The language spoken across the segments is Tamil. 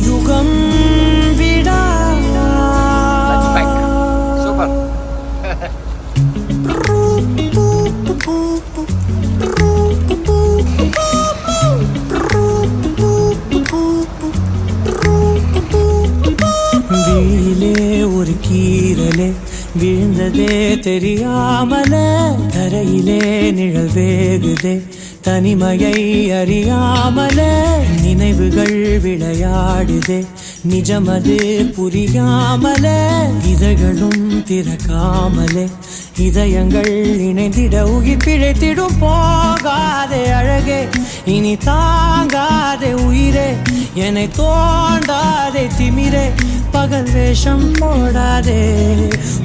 யுகம் விடா சூப்பர். வீழிலே ஒரு கீரலே விழுந்ததே தெரியாமல தரையிலே நிழல் வேகுதே தனிமையை அறியாமல நினைவுகள் விளையாடுதே நிஜமது புரியாமல இதழ்களும் திறக்காமலே இதயங்கள் இணைந்திட உயிர் பிழைத்திடும் போகாதே அழகே இனி தாங்காதே உயிரே என்னை தோண்டாதே திமிரே பகல் வேஷம் போடாதே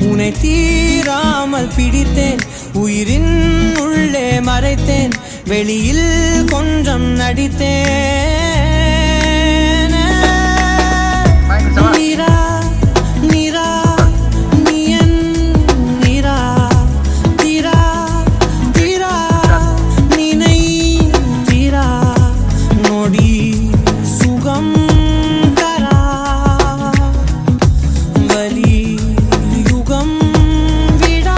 உன்னை தீராமல் பிடித்தேன் உயிரின் உள்ளே மறைத்தேன் வெளியில் கொஞ்சம் நடித்தேன் நீரா நீரா நீயன் நீரா தீரா தீரா நினை தீரா நொடி சுகம் தரா வலி யுகம் விடா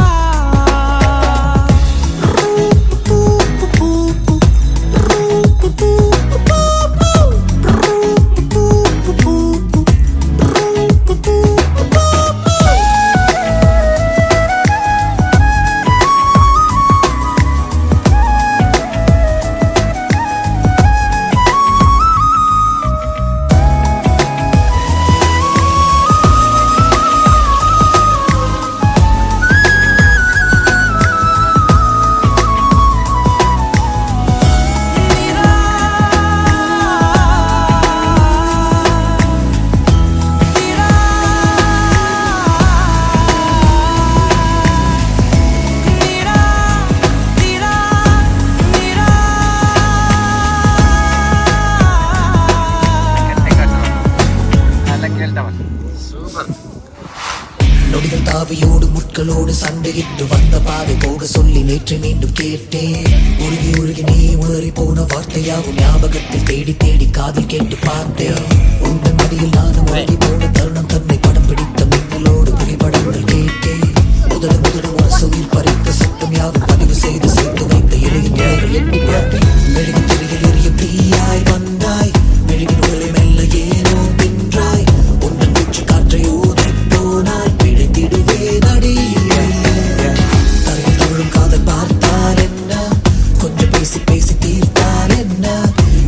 நொடிகள் தாவியோடு முட்களோடு சண்டையிட்டு வந்த பாதை போக சொல்லி நேற்று மீண்டும் கேட்டேன் உருகி உருகி நீ உளறி போன வார்த்தையாகும் ஞாபகத்தில் தேடி தேடி காதில் கேட்டு பார்த்தேன் உங்கள் மடியில் நானும் உருகி போன தருணம் தன்னை படம் பிடித்த மின்னலோடு புகைப்படங்கள் கேட்டேன் முதல் ஒரு உயிர் பறித்த சத்தம் யாவும் பதிவு செய்து சேர்த்து வைத்த இளைய எட்டி பார்த்தேன் மெழுகு திரையில் எரியும் தீயாய் வந்தாய் மெழுகின் உடலை மெல்ல ஏனோ வென்றாய் உன்னன் மூச்சு காற்றை ஊதி போனாய் பிழைத்திடுவே நடி தரையில் தொழும் காதல் பார்த்தால் என்ன கொஞ்சம் பேசி பேசி தீர்த்தால் என்ன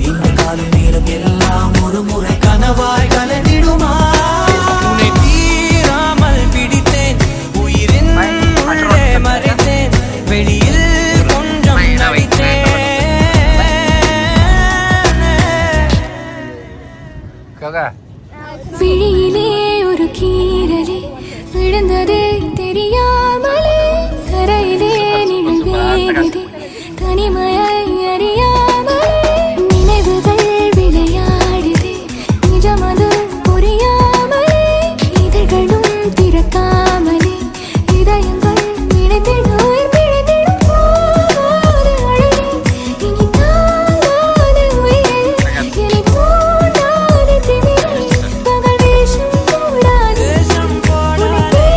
இந்த காலம் நேரம் எல்லாம் ஒரு முறை கனவாய் கலந்திடுமா உன்னை தீராமல் பிடித்தேன் உயிரின் உள்ளே மறைத்தேன் வெளியில் கொஞ்சம் நடித்தேன் விழியிலே ஒரு கீரலே விழுந்ததே தெரியாமலே தரையிலே நிழல் வேகுதே தனிமையை அறியாமலே நினைவுகள் விளையாடுதே நிஜமது புரியாமலே இதழ்களும் திறக்காமலே இதயங்கள் இணைந்திட உயிர் பிழைத்திடும் போகாதே அழகே இனி தாங்காதே உயிரே என்னை தோண்டாதே திமிரே பகல் வேஷம் போடாதே உன்னை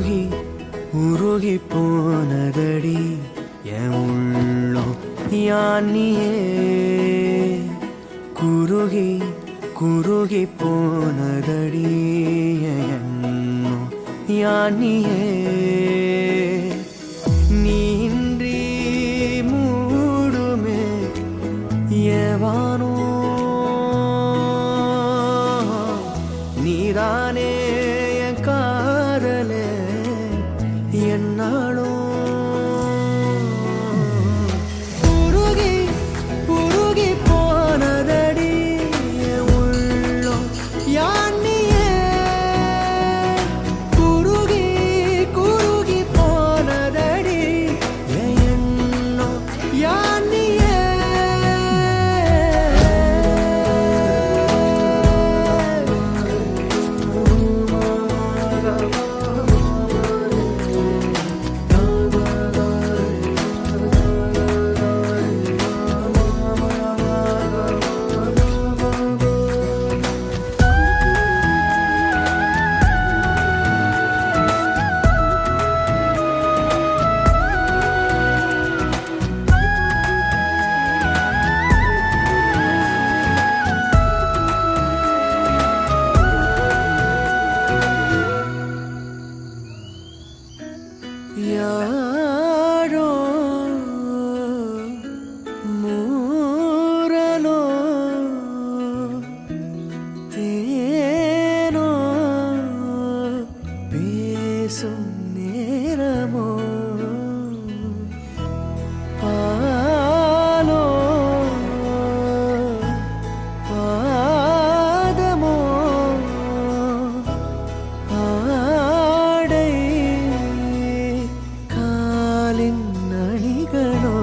உருகி உருகி போனதடி என் உள்ளம் யானியே குருகி குருகி போனதடி என் எண்ணம் யானியே நீன்றி மூடுமே ஏவானோ நீதானே என் காதலே என்னாலும் உருகி உருகி போனதடி என் உள்ளம் யானியே குருகி குருகி போனதடி என் எண்ணம் யானியே யாரோ மூரலோ தேனோ பேசும் நேரமோ பாலோ பாதமோ ஆடை காலின் அணிகளோ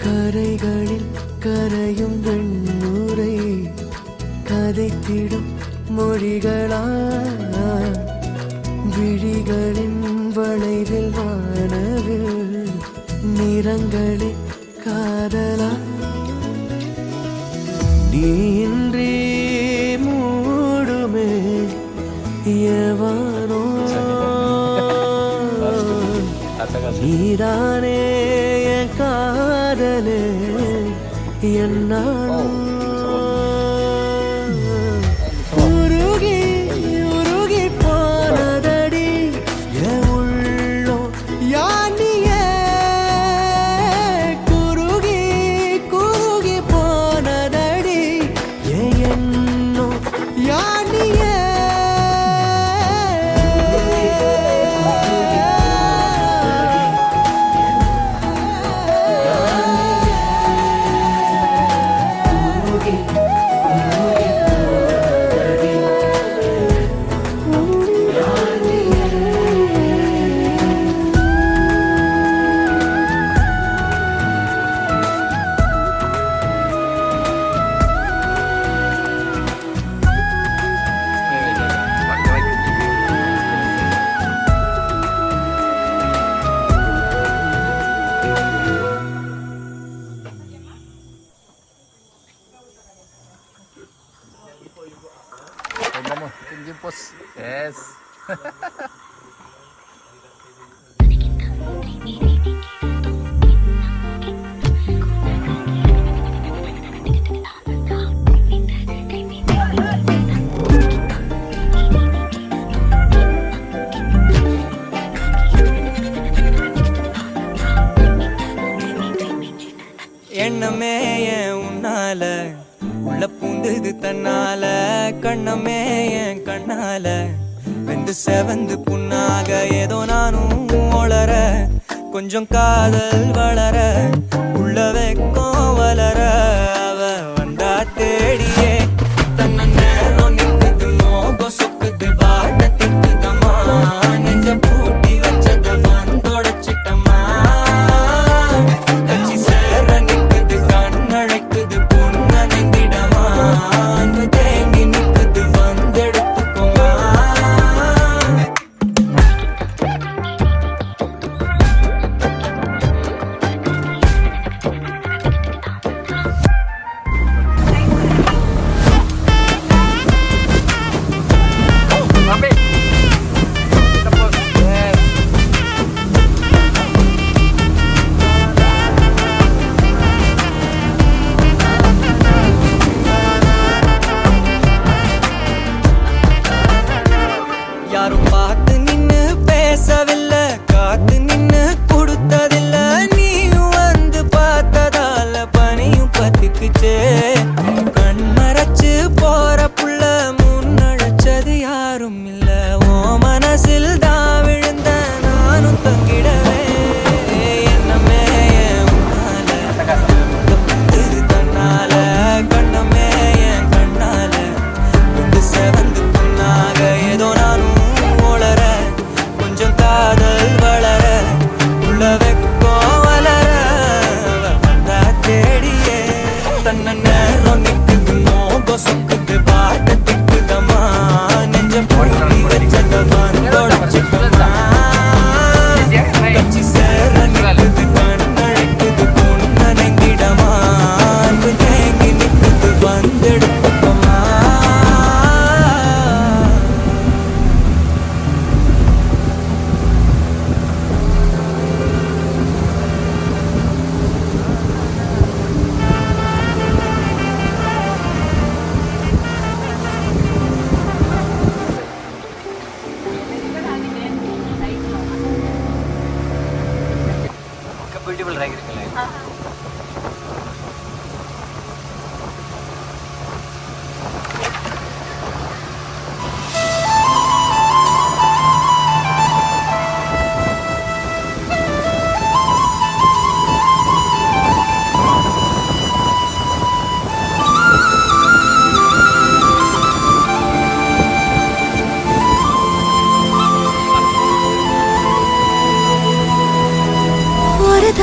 கரைகளில் கரையும் வெண்ணுரை கதைத்திடும் மொழிகளா விழிகளின் வளைவில் வானவில் நிறங்களில் காதலா நீன்றி மூடுமே எவனோ நீதானே என் காதலே என்னாலும் உருகி உருகி போனதடி என் உள்ளம் யானியே குருகி குருகி போனதடி என் எண்ணம் யானியே Vamos, tiempos. Yes. எண்ணமே என் உன்னால உள்ள பூந்தது தன்னால கண்ணமே என் கண்ணால வெந்து செவந்து புண்ணாக ஏதோ நானும் ஒளர கொஞ்சம் காதல் வளர உள்ள வெக்கம் வளர அவ வந்தா தேடியே தன்ன நேரம் நிக்குது மோகம் சுக்குது பாட்ட திக்குதம்மா நெஞ்ச பூட்டி வச்சத வந்தொடச்சிட்டம்மா கட்சி சேர நிக்குது கண்ணழைக்குது பொண்ண நெந்திடமா அன்பு தேங்கி நிக்குது வந்தெடுத்துக்கோமா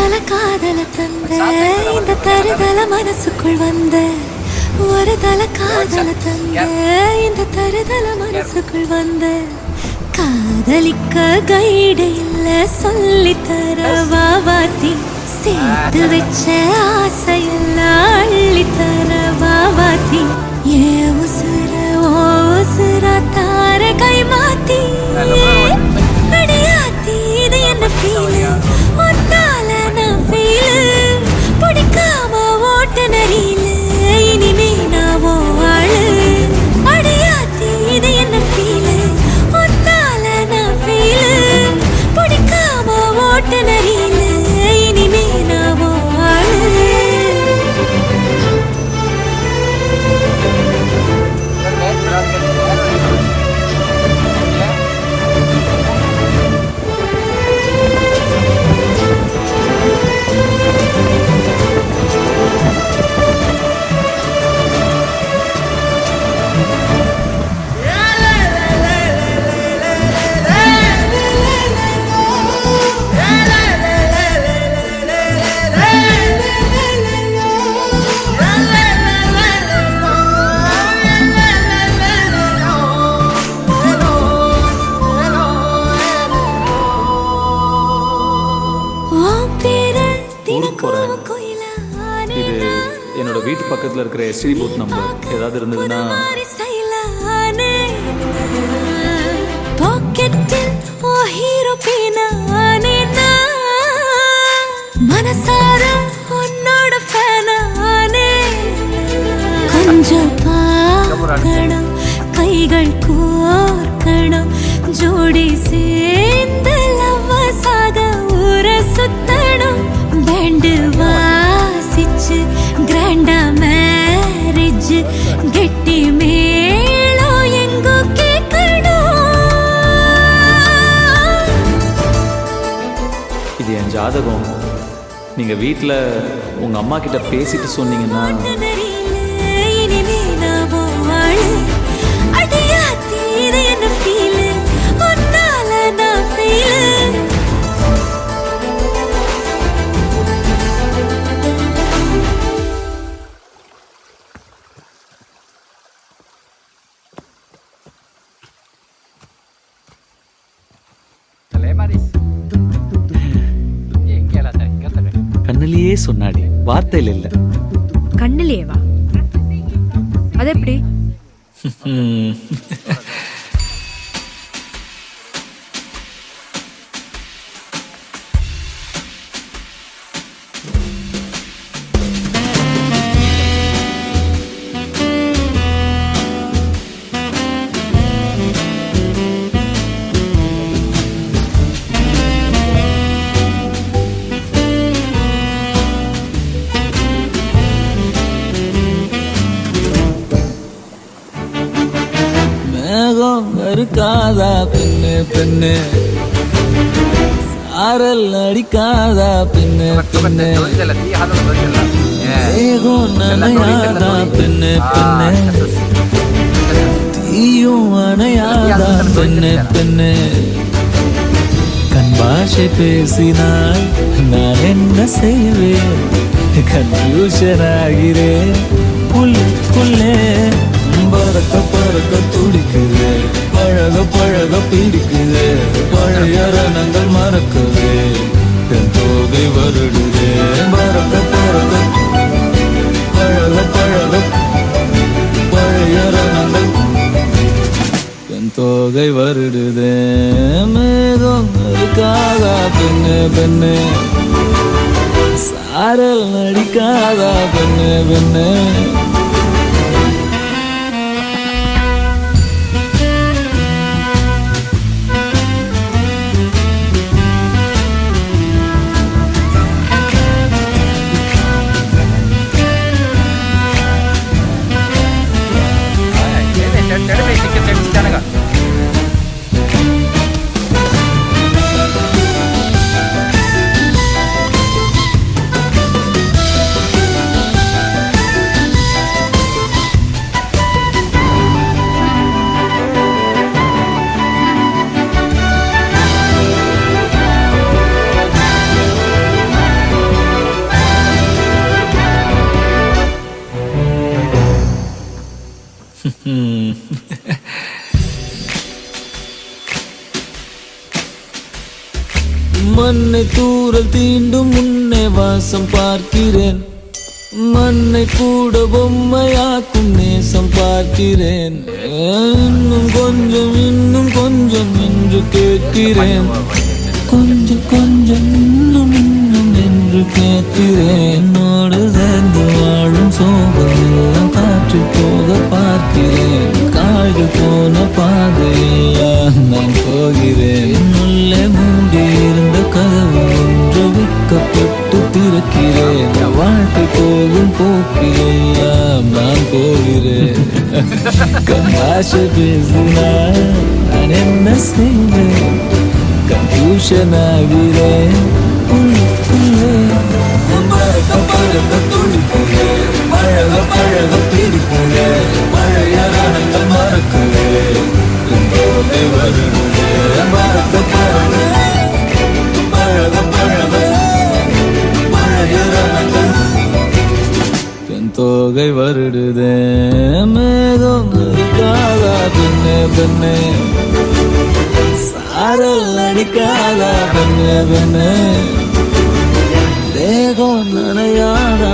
தல காதல தந்த இந்த தருதல மனசுக்குள் வந்த ஒரு தல காதல தந்த இந்த தருதல மனசுக்குள் வந்த காதலிக்க கைடு இல்ல சொல்லி தர வாவாத்தி சேர்த்து வச்ச ஆசையெல்லாம் அள்ளி தர வாவாத்தி ஏ உசுர ஓ உசுர தார கை மாத்தி அடியாத்தி இது என்ன ஃபீல் ஒன்னால நான் ஃபீல் பிடிக்காம ஓட்டு நரியில இனிமே நான் ஆளு அடியாத்தி இது என்ன ஃபீல் ஒன்னால நான் ஃபீல் பிடிக்காம ஓட்டு நரியில இனிமே நான் ஆளு இது என்னோட வீட்டு பக்கத்தில் இருக்கிற எஸ்டி பூத் நம்பர். ஏதாவது இருந்ததுன்னா மனசார உன்னோட ஃபேனானே கொஞ்சம் பார்க்கணும் கைகள் கோர்க்கணும் ஜோடி சேர்ந்து லவ்வசாக ஊர சுத்தணும் பேண்டு வாசிச்சு கிராண்டா மேரேஜ் கெட்டி மேளம் எங்கோ கேட்கணும். இது என் ஜாதகம். நீங்கள் வீட்டில் உங்கள் அம்மா கிட்ட பேசிட்டு சொன்னீங்கன்னா இனிமே நான் ஆளு அடியாத்தி இது என்ன ஃபீல் ஒன்னால நான் ஃபீல் கண்ணிலேயே சொன்னாடி, வார்த்தையில் இல்லை. கண்ணிலேவா? அது எப்படி? இருக்காதா பெண்ணு பெண்ணு சாரல் அடிக்காதா பெண்ணு பெண்ணு ஏகம் நனையாதா பெண்ணு பெண்ணு தீயும் அணையாதா பெண்ணு பெண்ணு கண் பாஷை பேசினால் நான் என்ன செய்வேன் கன்ஃபியூஷன் ஆகிறேன் புல்லுக்குள்ளே பறக்க பறக்க துடிக்குது பழக பழக பிடிக்குது பழைய ரணங்கள் மறக்குது தென் தோகை வருடுது பறக்க பறக்க பழக பழக பழைய ரணங்கள் தென் தோகை வருடுது மேகம் இருக்காதா பெண்ணு பெண்ணு சாரல் நடிக்காதா பெண்ணு பெண்ணு மண்ணை தூரல் தீண்டும் முன்னே வாசம் பார்க்கிறேன், மண்ணை கூட பொம்மையாக்கும் நேசம் பார்க்கிறேன். இன்னும் கொஞ்சம் என்று கேட்கிறேன், கொஞ்சம் கொஞ்சம் இன்னும் என்று கேட்கிறேன். என்னோடு சேர்ந்து வாழும் சோகம் எல்லாம் காற்று போக பார்க்கிறேன், காய்கள் போன பாதையெல்லாம் நான் போகிறேன். உள்ளே மூடி இருந்த கதவு ஒன்று விற்கப்பட்டு திறக்கிறேன், வாழ்க்கை போகும் போக்கிலெல்லாம் நான் போகிறேன். கண்ணாசை பேசினார் நான் என்ன செய்வேன், கன்ஃபியூஷன் ஆகிறேன் உள்ளுக்குள்ளே. பழக பழக துடிக்கிறேன், பழக பழக பிடிக்கிறேன், பழைய ரணங்கள் மறக்கிறேன், போதை வருகிறேன். பழக பழக பழக பழக பழைய ரணங்கள் என் தோகை வருடுதே. மேகம் இருக்காதா பெண்ணே பெண்ணே, சாரல் அடிக்காதா பெண்ணே பெண்ணே, தேகம் நனையாதா